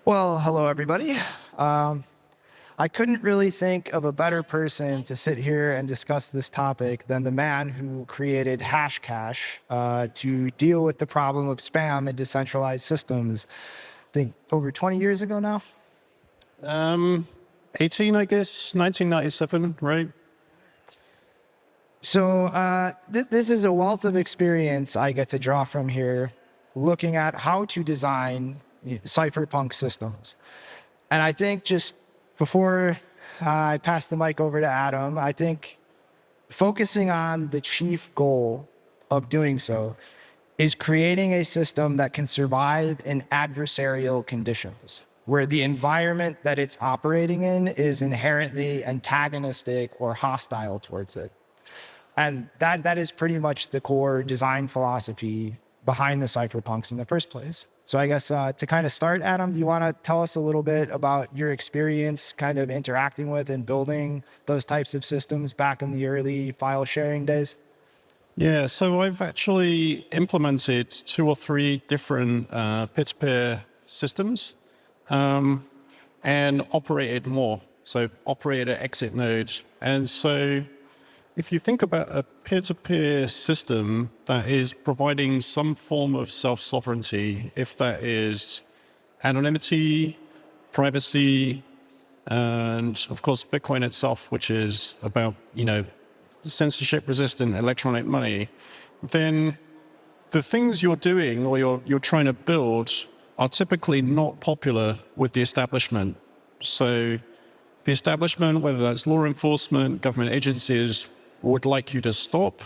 Well, hello, everybody. I couldn't really think of a better person to sit here and discuss this topic than the man who created Hashcash to deal with the problem of spam in decentralized systems. I think over 20 years ago now. Um, 18, I guess, 1997, right? So this is a wealth of experience I get to draw from here, looking at how to design cypherpunk systems. And I think just before I pass the mic over to Adam, I think focusing on the chief goal of doing so is creating a system that can survive in adversarial conditions, where the environment that it's operating in is inherently antagonistic or hostile towards it. And that is pretty much the core design philosophy behind the cypherpunks in the first place. So I guess to kind of start, Adam, do you want to tell us a little bit about your experience kind of interacting with and building those types of systems back in the early file sharing days? Yeah, so I've actually implemented 2 or 3 different peer-to-peer systems and operated more. So operated at exit nodes. And so if you think about a peer-to-peer system that is providing some form of self-sovereignty, if that is anonymity, privacy, and of course Bitcoin itself, which is about, censorship-resistant electronic money, then the things you're doing or you're trying to build are typically not popular with the establishment. So the establishment, whether that's law enforcement, government agencies, would like you to stop,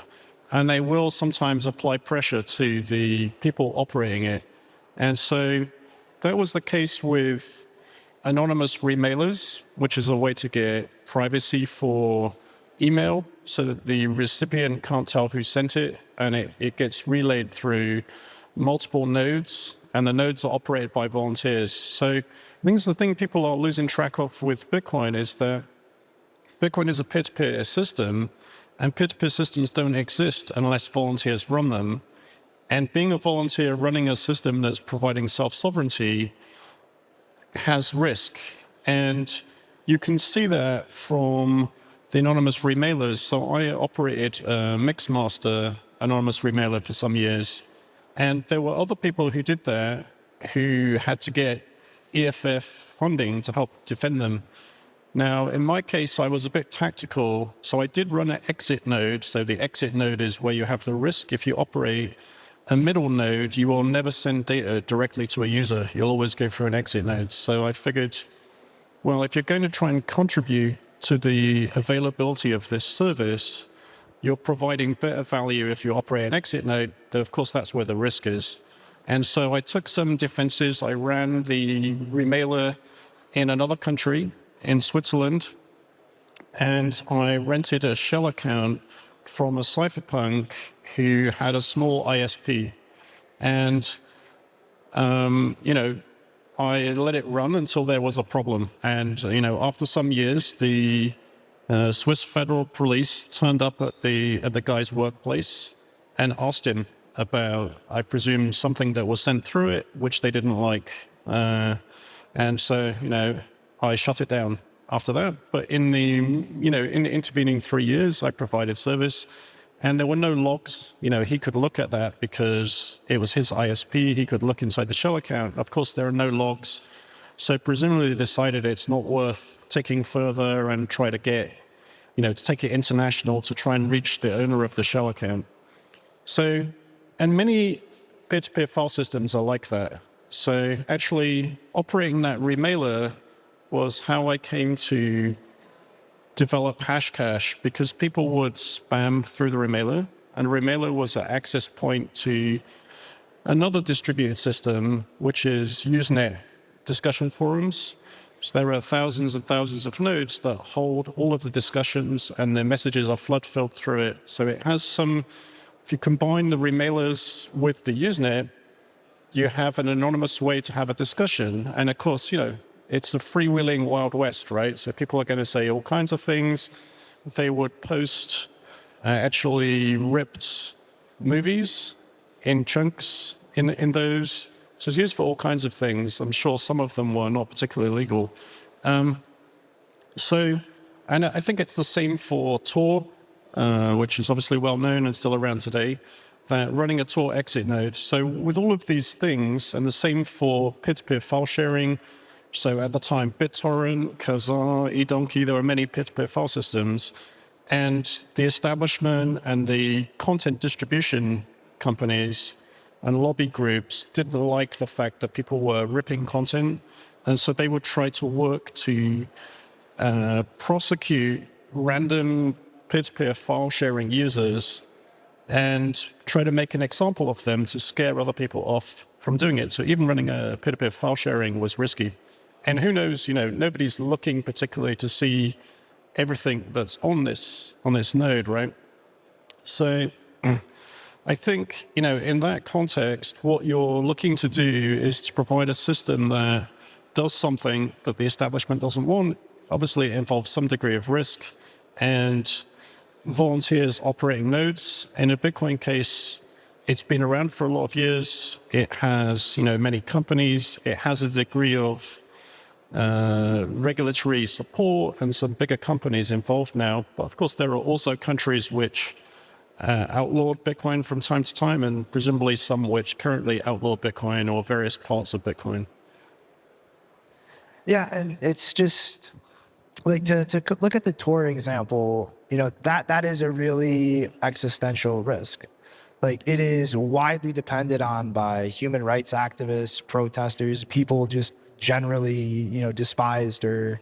and they will sometimes apply pressure to the people operating it. And so that was the case with anonymous remailers, which is a way to get privacy for email so that the recipient can't tell who sent it, and it gets relayed through multiple nodes, and the nodes are operated by volunteers. So I think the thing people are losing track of with Bitcoin is that Bitcoin is a peer-to-peer system, and peer-to-peer systems don't exist unless volunteers run them. And being a volunteer running a system that's providing self-sovereignty has risk. And you can see that from the anonymous remailers. So I operated Mixmaster anonymous remailer for some years. And there were other people who did that who had to get EFF funding to help defend them. Now, in my case, I was a bit tactical, so I did run an exit node. So the exit node is where you have the risk. If you operate a middle node, you will never send data directly to a user. You'll always go through an exit node. So I figured, well, if you're going to try and contribute to the availability of this service, you're providing better value if you operate an exit node. Of course, that's where the risk is. And so I took some defenses. I ran the remailer in another country, in Switzerland, and I rented a shell account from a cypherpunk who had a small ISP. And, I let it run until there was a problem. And, after some years, the Swiss Federal Police turned up at the guy's workplace and asked him about, I presume, something that was sent through it, which they didn't like. And so, I shut it down after that. But in the intervening 3 years, I provided service, and there were no logs. He could look at that because it was his ISP. He could look inside the shell account. Of course, there are no logs. So presumably they decided it's not worth taking further and try to get, to take it international to try and reach the owner of the shell account. So, and many peer-to-peer file systems are like that. So actually operating that remailer was how I came to develop Hashcash, because people would spam through the remailer, and remailer was an access point to another distributed system, which is Usenet discussion forums. So there are thousands and thousands of nodes that hold all of the discussions, and the messages are flood-filled through it. So it has some, if you combine the remailers with the Usenet, you have an anonymous way to have a discussion. And of course, it's a freewheeling Wild West, right? So people are going to say all kinds of things. They would post actually ripped movies in chunks in those. So it's used for all kinds of things. I'm sure some of them were not particularly legal. And I think it's the same for Tor, which is obviously well known and still around today, that running a Tor exit node. So with all of these things, and the same for peer-to-peer file sharing. So at the time, BitTorrent, Kazaa, eDonkey, there were many peer-to-peer file systems. And the establishment and the content distribution companies and lobby groups didn't like the fact that people were ripping content. And so they would try to work to prosecute random peer-to-peer file sharing users and try to make an example of them to scare other people off from doing it. So even running a peer-to-peer file sharing was risky. And who knows, nobody's looking particularly to see everything that's on this node, right? So I think, in that context, what you're looking to do is to provide a system that does something that the establishment doesn't want. Obviously, it involves some degree of risk and volunteers operating nodes. In a Bitcoin case, it's been around for a lot of years. It has, many companies. It has a degree of regulatory support and some bigger companies involved now. But of course, there are also countries which outlawed Bitcoin from time to time, and presumably some which currently outlaw Bitcoin or various parts of Bitcoin. Yeah, and it's just like to look at the Tor example, that is a really existential risk. Like, it is widely depended on by human rights activists, protesters, people just generally, despised or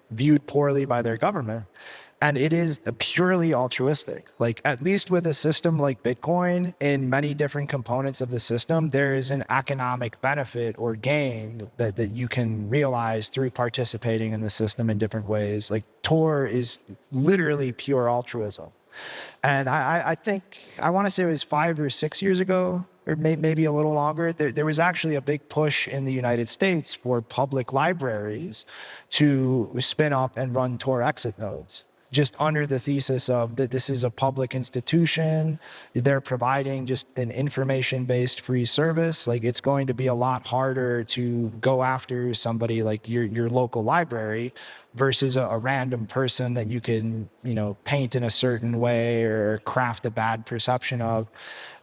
viewed poorly by their government. And it is purely altruistic. Like, at least with a system like Bitcoin, in many different components of the system, there is an economic benefit or gain that you can realize through participating in the system in different ways. Like, Tor is literally pure altruism. And I think, I want to say it was 5 or 6 years ago, or maybe a little longer, there was actually a big push in the United States for public libraries to spin up and run Tor exit nodes, just under the thesis of that this is a public institution. They're providing just an information-based free service. Like, it's going to be a lot harder to go after somebody like your local library versus a random person that you can, paint in a certain way or craft a bad perception of.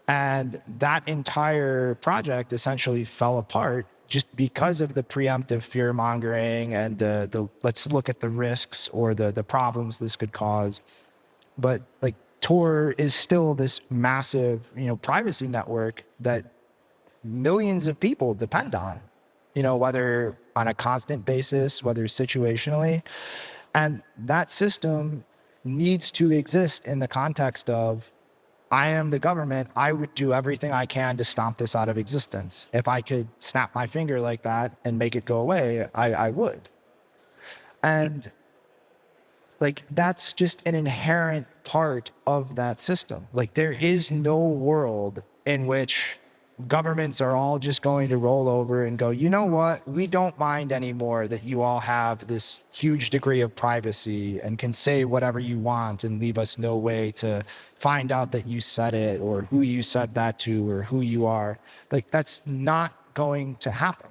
And that entire project essentially fell apart just because of the preemptive fear mongering and the let's look at the risks or the problems this could cause. But like, Tor is still this massive, privacy network that millions of people depend on, whether on a constant basis, whether situationally. And that system needs to exist in the context of, I am the government. I would do everything I can to stomp this out of existence. If I could snap my finger like that and make it go away, I would. And like, that's just an inherent part of that system. Like, there is no world in which governments are all just going to roll over and go, you know what, we don't mind anymore that you all have this huge degree of privacy and can say whatever you want and leave us no way to find out that you said it or who you said that to or who you are. Like, that's not going to happen.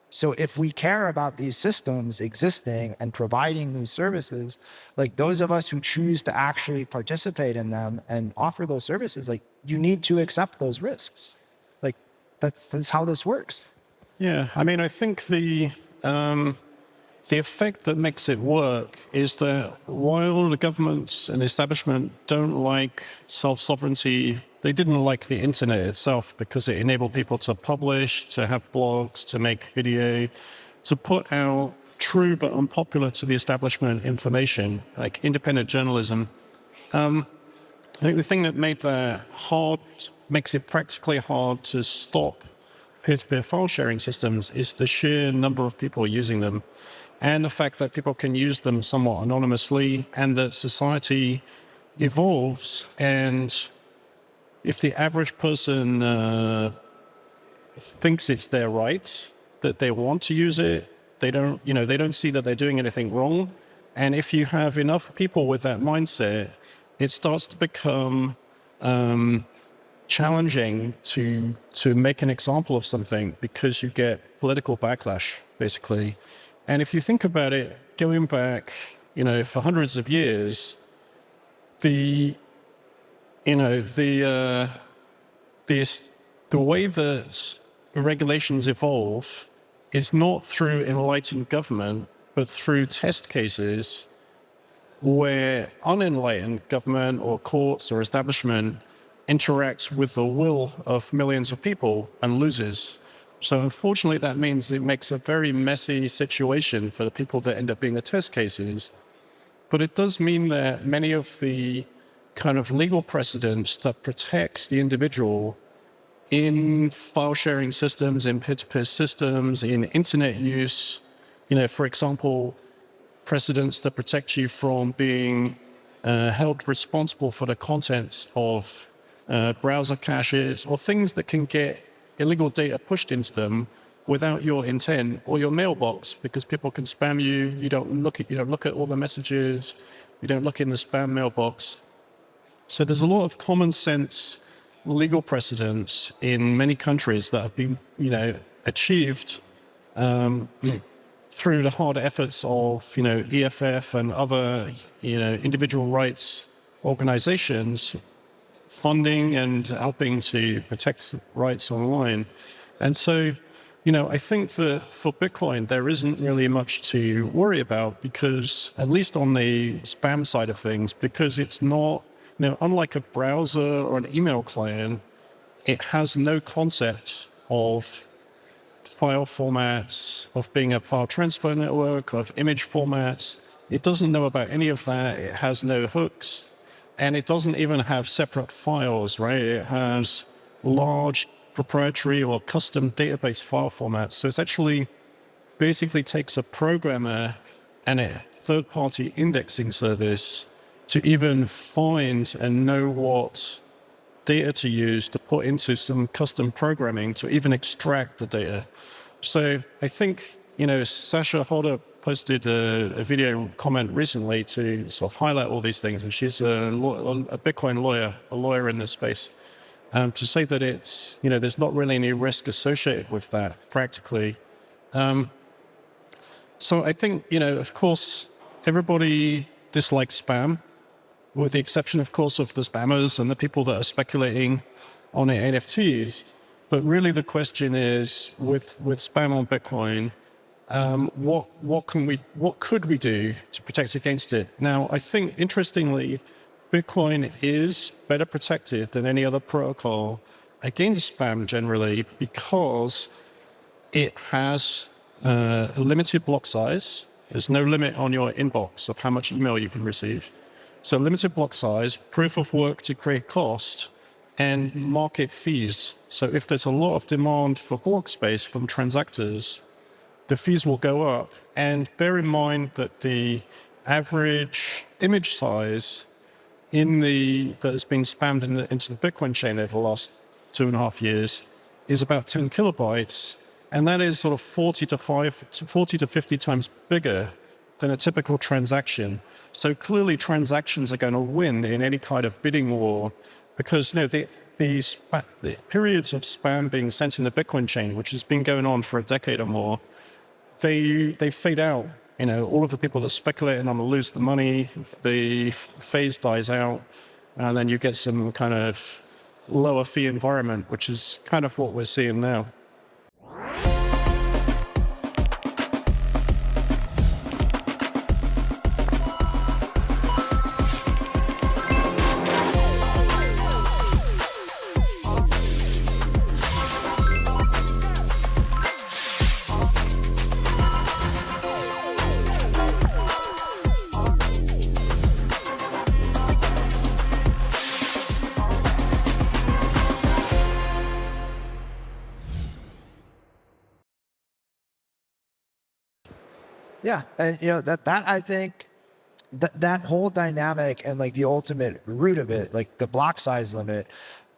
So if we care about these systems existing and providing these services, like, those of us who choose to actually participate in them and offer those services, like, you need to accept those risks. Like, that's how this works. Yeah, I mean, I think the effect that makes it work is that while the governments and the establishment don't like self-sovereignty, they didn't like the internet itself because it enabled people to publish, to have blogs, to make video, to put out true but unpopular to the establishment information, like independent journalism. I think the thing that made that hard, makes it practically hard to stop peer-to-peer file sharing systems is the sheer number of people using them, and the fact that people can use them somewhat anonymously, and that society evolves. And if the average person thinks it's their right, that they want to use it, they don't see that they're doing anything wrong. And if you have enough people with that mindset, it starts to become challenging to make an example of something because you get political backlash, basically. And if you think about it, going back, for hundreds of years, the way that regulations evolve is not through enlightened government, but through test cases where unenlightened government or courts or establishment interacts with the will of millions of people and loses. So unfortunately, that means it makes a very messy situation for the people that end up being the test cases. But it does mean that many of the kind of legal precedents that protects the individual in file sharing systems, in peer-to-peer systems, in internet use, for example, precedents that protect you from being held responsible for the contents of browser caches or things that can get illegal data pushed into them without your intent, or your mailbox, because people can spam you. You don't look at all the messages. You don't look in the spam mailbox. So there's a lot of common sense legal precedents in many countries that have been, achieved through the hard efforts of, EFF and other, individual rights organizations funding and helping to protect rights online. And so, I think that for Bitcoin, there isn't really much to worry about because, at least on the spam side of things, because it's not, unlike a browser or an email client, it has no concept of file formats, of being a file transfer network, of image formats. It doesn't know about any of that. It has no hooks. And it doesn't even have separate files, right? It has large proprietary or custom database file formats. So it's actually basically takes a programmer and a third-party indexing service to even find and know what data to use to put into some custom programming to even extract the data. So I think, Sasha Hodder posted a video comment recently to sort of highlight all these things, and she's a Bitcoin lawyer, a lawyer in this space, to say that it's, there's not really any risk associated with that practically. So I think, of course, everybody dislikes spam, with the exception, of course, of the spammers and the people that are speculating on NFTs. But really the question is, with spam on Bitcoin, what could we do to protect against it? Now, I think, interestingly, Bitcoin is better protected than any other protocol against spam generally because it has a limited block size. There's no limit on your inbox of how much email you can receive. So limited block size, proof of work to create cost, and market fees. So if there's a lot of demand for block space from transactors, the fees will go up. And bear in mind that the average image size that has been spammed into the Bitcoin chain over the last 2.5 years is about 10 kilobytes. And that is sort of 40 to 50 times bigger than a typical transaction. So clearly transactions are going to win in any kind of bidding war because the periods of spam being sent in the Bitcoin chain, which has been going on for a decade or more, they fade out. All of the people that speculate and lose the money, the phase dies out, and then you get some kind of lower fee environment, which is kind of what we're seeing now. Yeah, and that I think that whole dynamic and like the ultimate root of it, like the block size limit,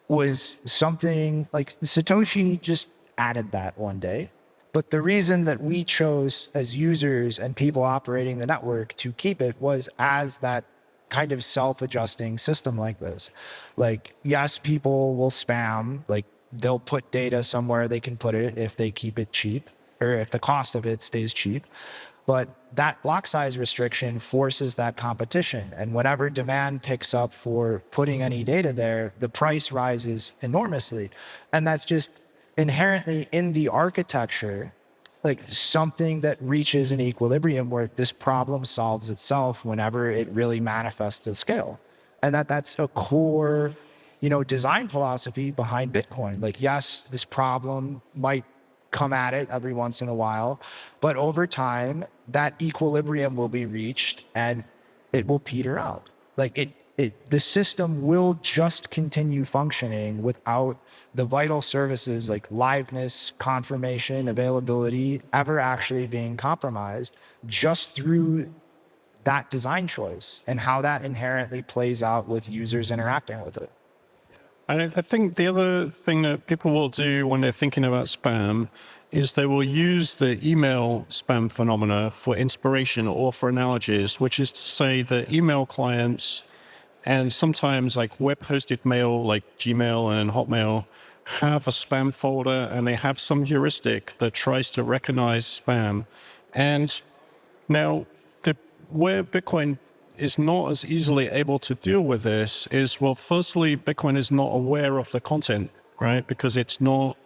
was something like Satoshi just added that one day. But the reason that we chose as users and people operating the network to keep it was as that kind of self-adjusting system like this. Like, yes, people will spam, like they'll put data somewhere they can put it if they keep it cheap, or if the cost of it stays cheap. But that block size restriction forces that competition. And whenever demand picks up for putting any data there, the price rises enormously. And that's just inherently in the architecture, like something that reaches an equilibrium where this problem solves itself whenever it really manifests at scale. And that's a core, design philosophy behind Bitcoin. Like, yes, this problem might come at it every once in a while, but over time, that equilibrium will be reached and it will peter out. Like the system will just continue functioning without the vital services like liveness, confirmation, availability ever actually being compromised, just through that design choice and how that inherently plays out with users interacting with it. And I think the other thing that people will do when they're thinking about spam is they will use the email spam phenomena for inspiration or for analogies, which is to say that email clients and sometimes like web-hosted mail like Gmail and Hotmail have a spam folder, and they have some heuristic that tries to recognize spam. And now, where Bitcoin is not as easily able to deal with this is, well, firstly, Bitcoin is not aware of the content, right? Because it's not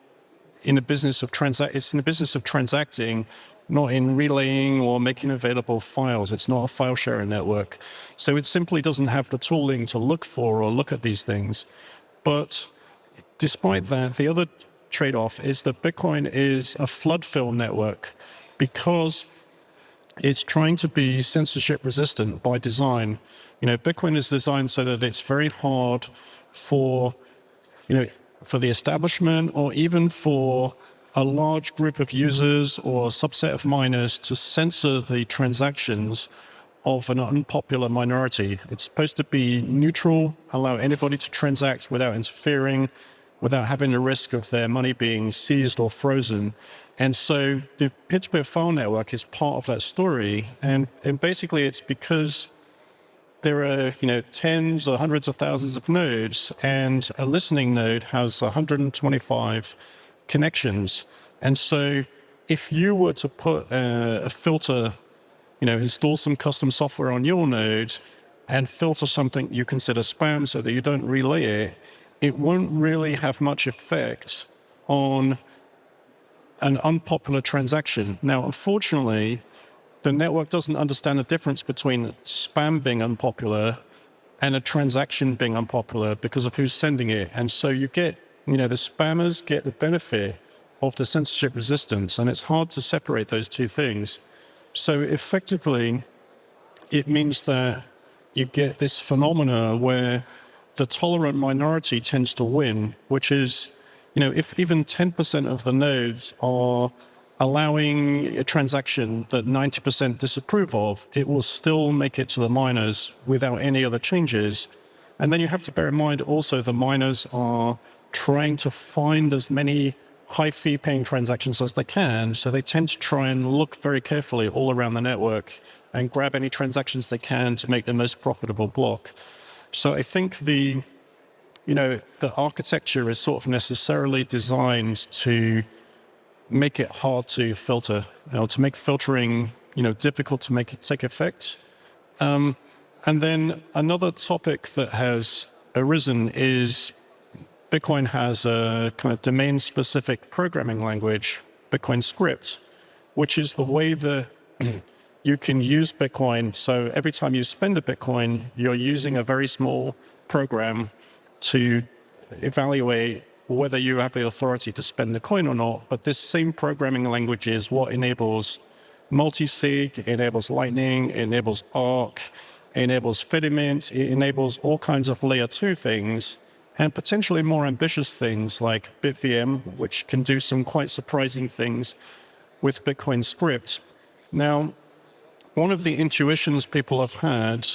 in the business of it's in the business of transacting, not in relaying or making available files. It's not a file sharing network. So it simply doesn't have the tooling to look for or look at these things. But despite that, the other trade-off is that Bitcoin is a flood fill network because it's trying to be censorship resistant by design. Bitcoin is designed so that it's very hard for, for the establishment or even for a large group of users or a subset of miners to censor the transactions of an unpopular minority. It's supposed to be neutral, allow anybody to transact without interfering, without having the risk of their money being seized or frozen. And so the peer-to-peer file network is part of that story. And basically it's because there are, tens or hundreds of thousands of nodes, and a listening node has 125 connections. And so if you were to put a filter, install some custom software on your node and filter something you consider spam so that you don't relay it, it won't really have much effect on an unpopular transaction. Now, unfortunately, the network doesn't understand the difference between spam being unpopular and a transaction being unpopular because of who's sending it. And so you get, the spammers get the benefit of the censorship resistance, and it's hard to separate those two things. So effectively, it means that you get this phenomena where the tolerant minority tends to win, which is, if even 10% of the nodes are allowing a transaction that 90% disapprove of, it will still make it to the miners without any other changes. And then you have to bear in mind also the miners are trying to find as many high fee paying transactions as they can. So they tend to try and look very carefully all around the network and grab any transactions they can to make the most profitable block. So I think the architecture is sort of necessarily designed to make it hard to filter, to make filtering, difficult to make it take effect. And then another topic that has arisen is Bitcoin has a kind of domain-specific programming language, Bitcoin script, which is the way that you can use Bitcoin. So every time you spend a Bitcoin, you're using a very small program to evaluate whether you have the authority to spend the coin or not. But this same programming language is what enables multi-sig, it enables Lightning, it enables Arc, it enables Fedimint, it enables all kinds of layer 2 things, and potentially more ambitious things like BitVM, which can do some quite surprising things with Bitcoin script. Now, one of the intuitions people have had,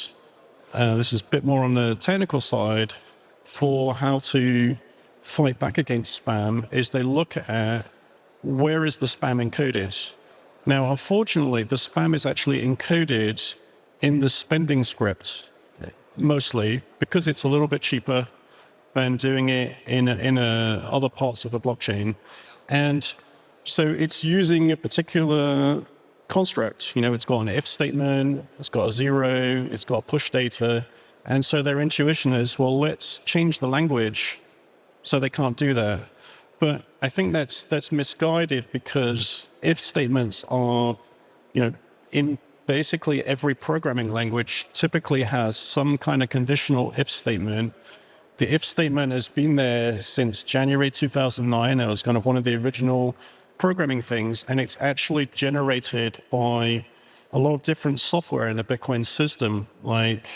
this is a bit more on the technical side, for how to fight back against spam, is they look at where is the spam encoded. Now, unfortunately, the spam is actually encoded in the spending script. mostly, because it's a little bit cheaper than doing it in other parts of the blockchain. And so it's using a particular construct. It's got an if statement, it's got a zero, it's got push data. And so their intuition is, well, let's change the language so they can't do that. But I think that's misguided, because if statements are, in basically every programming language typically has some kind of conditional if statement. The if statement has been there since January 2009. It was kind of one of the original programming things, and it's actually generated by a lot of different software in the Bitcoin system, like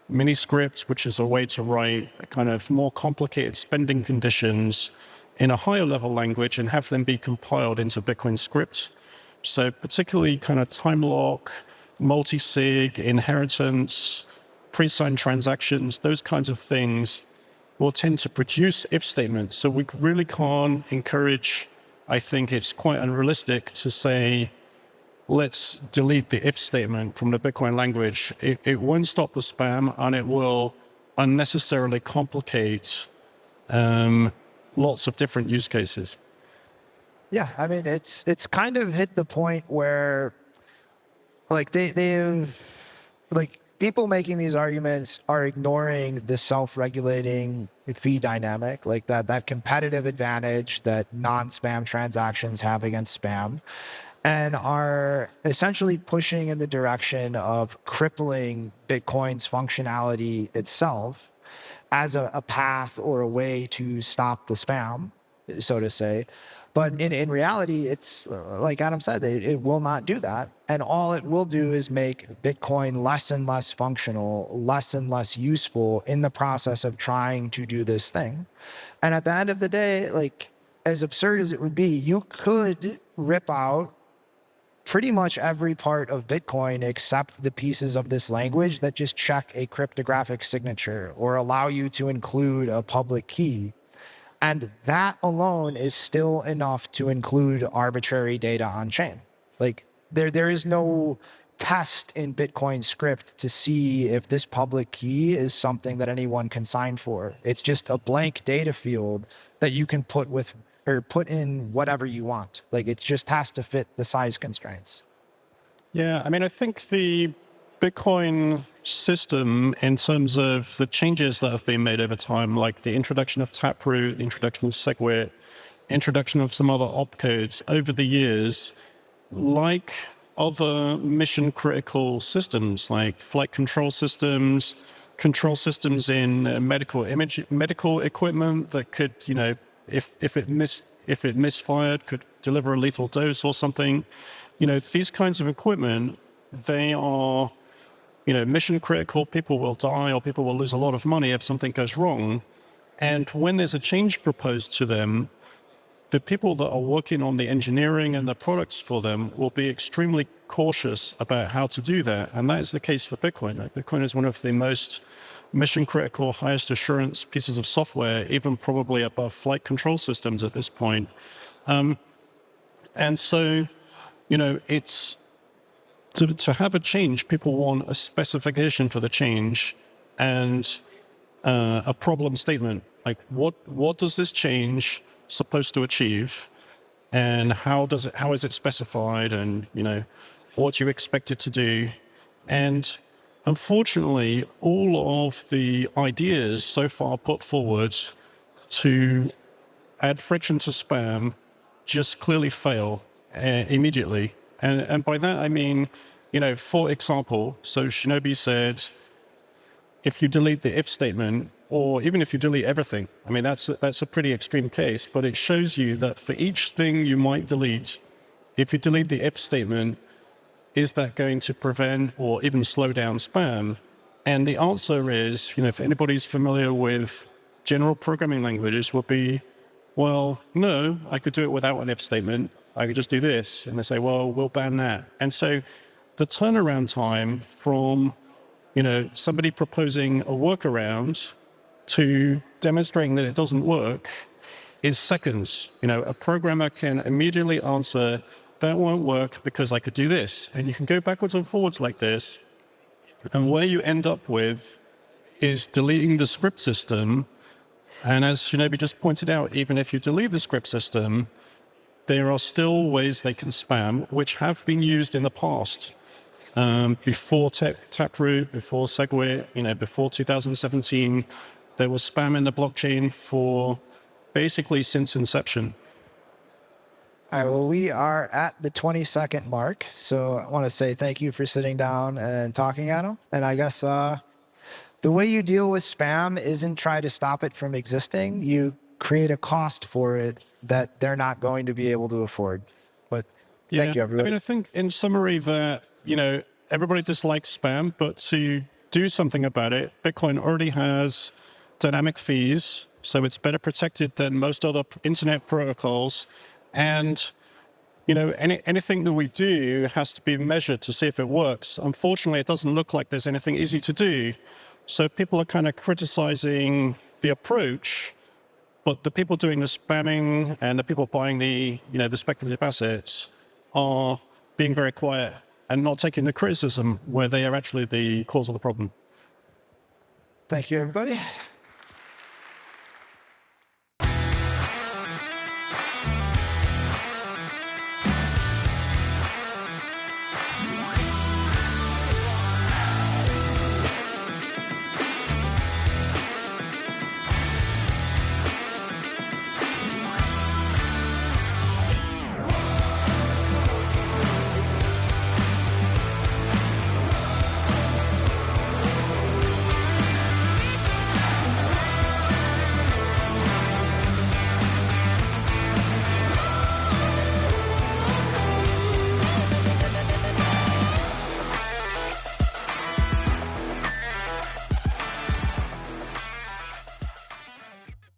Miniscript, which is a way to write kind of more complicated spending conditions in a higher level language and have them be compiled into Bitcoin script. So particularly kind of time lock, multi-sig, inheritance, pre-signed transactions, those kinds of things will tend to produce if statements. So we really can't encourage, I think it's quite unrealistic to say, let's delete the if statement from the Bitcoin language. It won't stop the spam, and it will unnecessarily complicate lots of different use cases. Yeah, I mean, it's kind of hit the point where, like, they've, like, people making these arguments are ignoring the self-regulating fee dynamic, like that competitive advantage that non-spam transactions have against spam, and are essentially pushing in the direction of crippling Bitcoin's functionality itself as a path or a way to stop the spam, so to say. But in reality, it's like Adam said, it will not do that. And all it will do is make Bitcoin less and less functional, less and less useful in the process of trying to do this thing. And at the end of the day, like, as absurd as it would be, you could rip out pretty much every part of Bitcoin except the pieces of this language that just check a cryptographic signature or allow you to include a public key. And that alone is still enough to include arbitrary data on chain. Like, there is no test in Bitcoin script to see if this public key is something that anyone can sign for. It's just a blank data field that you can put in whatever you want. Like, it just has to fit the size constraints. Yeah, I mean, I think the Bitcoin system, in terms of the changes that have been made over time, like the introduction of Taproot, the introduction of SegWit, introduction of some other opcodes over the years, like other mission critical systems, like flight control systems in medical equipment that could, if it misfired, could deliver a lethal dose or something. These kinds of equipment, they are, mission critical. People will die or people will lose a lot of money if something goes wrong. And when there's a change proposed to them, the people that are working on the engineering and the products for them will be extremely cautious about how to do that. And that is the case for Bitcoin. Bitcoin is one of the most mission critical, highest assurance pieces of software, even probably above flight control systems at this point. And so, it's to have a change, people want a specification for the change and a problem statement. Like, what does this change supposed to achieve, and how is it specified, and what do you expect it to do? And unfortunately, all of the ideas so far put forward to add friction to spam just clearly fail immediately. And by that I mean, for example, so Shinobi said, if you delete the if statement, or even if you delete everything, I mean, that's a pretty extreme case, but it shows you that for each thing you might delete, if you delete the if statement, is that going to prevent or even slow down spam? And the answer is, if anybody's familiar with general programming languages, would be, well, no, I could do it without an if statement. I could just do this. And they say, well, we'll ban that. And so the turnaround time from, somebody proposing a workaround to demonstrating that it doesn't work is seconds. A programmer can immediately answer, that won't work because I could do this. And you can go backwards and forwards like this. And where you end up with is deleting the script system. And as Shinobi just pointed out, even if you delete the script system, there are still ways they can spam, which have been used in the past. Before Taproot, before Segwit, before 2017, there was spam in the blockchain for basically since inception. All right, well, we are at the 20-second mark, so I want to say thank you for sitting down and talking, Adam. And I guess the way you deal with spam isn't try to stop it from existing. You create a cost for it that they're not going to be able to afford. But thank you, everybody. I think in summary that, everybody dislikes spam, but to do something about it, Bitcoin already has dynamic fees, so it's better protected than most other internet protocols. And, anything that we do has to be measured to see if it works. Unfortunately, it doesn't look like there's anything easy to do. So people are kind of criticizing the approach, but the people doing the spamming and the people buying the speculative assets are being very quiet and not taking the criticism where they are actually the cause of the problem. Thank you, everybody.